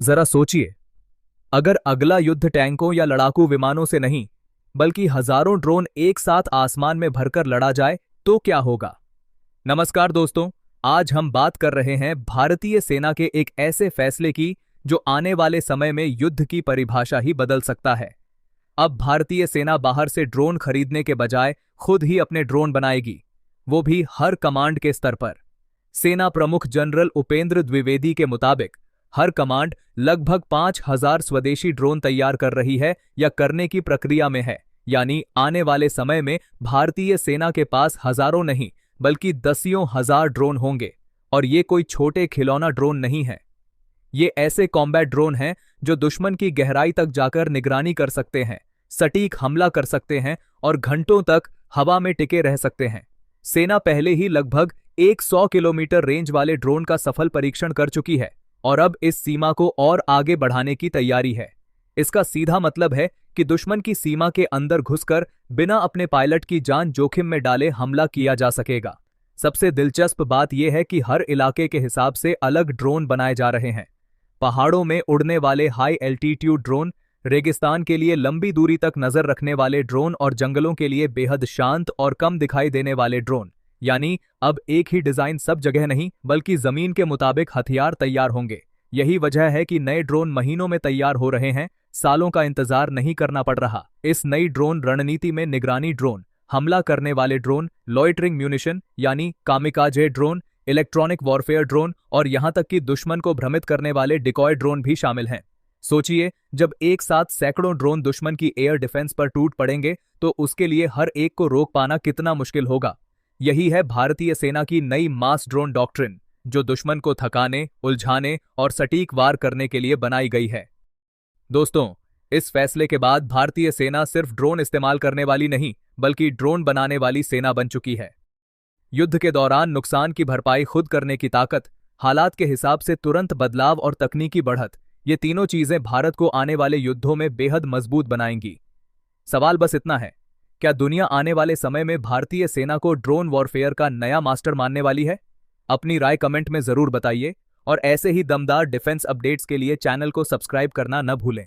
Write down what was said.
जरा सोचिए, अगर अगला युद्ध टैंकों या लड़ाकू विमानों से नहीं बल्कि हजारों ड्रोन एक साथ आसमान में भरकर लड़ा जाए तो क्या होगा। नमस्कार दोस्तों, आज हम बात कर रहे हैं भारतीय सेना के एक ऐसे फैसले की जो आने वाले समय में युद्ध की परिभाषा ही बदल सकता है। अब भारतीय सेना बाहर से ड्रोन खरीदने के बजाय खुद ही अपने ड्रोन बनाएगी, वो भी हर कमांड के स्तर पर। सेना प्रमुख जनरल उपेंद्र द्विवेदी के मुताबिक हर कमांड लगभग 5,000 स्वदेशी ड्रोन तैयार कर रही है या करने की प्रक्रिया में है। यानी आने वाले समय में भारतीय सेना के पास हजारों नहीं बल्कि दसियों हजार ड्रोन होंगे। और ये कोई छोटे खिलौना ड्रोन नहीं है, ये ऐसे कॉम्बैट ड्रोन हैं जो दुश्मन की गहराई तक जाकर निगरानी कर सकते हैं, सटीक हमला कर सकते हैं और घंटों तक हवा में टिके रह सकते हैं। सेना पहले ही लगभग 100 किलोमीटर रेंज वाले ड्रोन का सफल परीक्षण कर चुकी है और अब इस सीमा को और आगे बढ़ाने की तैयारी है। इसका सीधा मतलब है कि दुश्मन की सीमा के अंदर घुसकर बिना अपने पायलट की जान जोखिम में डाले हमला किया जा सकेगा। सबसे दिलचस्प बात यह है कि हर इलाके के हिसाब से अलग ड्रोन बनाए जा रहे हैं। पहाड़ों में उड़ने वाले हाई एल्टीट्यूड ड्रोन, रेगिस्तान के लिए लंबी दूरी तक नजर रखने वाले ड्रोन और जंगलों के लिए बेहद शांत और कम दिखाई देने वाले ड्रोन। यानी अब एक ही डिजाइन सब जगह नहीं बल्कि जमीन के मुताबिक हथियार तैयार होंगे। यही वजह है कि नए ड्रोन महीनों में तैयार हो रहे हैं, सालों का इंतजार नहीं करना पड़ रहा। इस नई ड्रोन रणनीति में निगरानी ड्रोन, हमला करने वाले ड्रोन, लॉइटरिंग म्यूनिशन यानी kamikaze drone, electronic warfare drone और यहां तक कि दुश्मन को भ्रमित करने वाले डिकॉय ड्रोन भी शामिल हैं। सोचिए, जब एक साथ सैकड़ों ड्रोन दुश्मन की एयर डिफेंस पर टूट पड़ेंगे तो उसके लिए हर एक को रोक पाना कितना मुश्किल होगा। यही है भारतीय सेना की नई मास ड्रोन डॉक्ट्रिन, जो दुश्मन को थकाने, उलझाने और सटीक वार करने के लिए बनाई गई है। दोस्तों, इस फैसले के बाद भारतीय सेना सिर्फ ड्रोन इस्तेमाल करने वाली नहीं बल्कि ड्रोन बनाने वाली सेना बन चुकी है। युद्ध के दौरान नुकसान की भरपाई खुद करने की ताकत, हालात के हिसाब से तुरंत बदलाव और तकनीकी बढ़त, ये तीनों चीजें भारत को आने वाले युद्धों में बेहद मजबूत बनाएंगी। सवाल बस इतना है, क्या दुनिया आने वाले समय में भारतीय सेना को ड्रोन वॉरफेयर का नया मास्टर मानने वाली है? अपनी राय कमेंट में जरूर बताइए और ऐसे ही दमदार डिफेंस अपडेट्स के लिए चैनल को सब्सक्राइब करना न भूलें।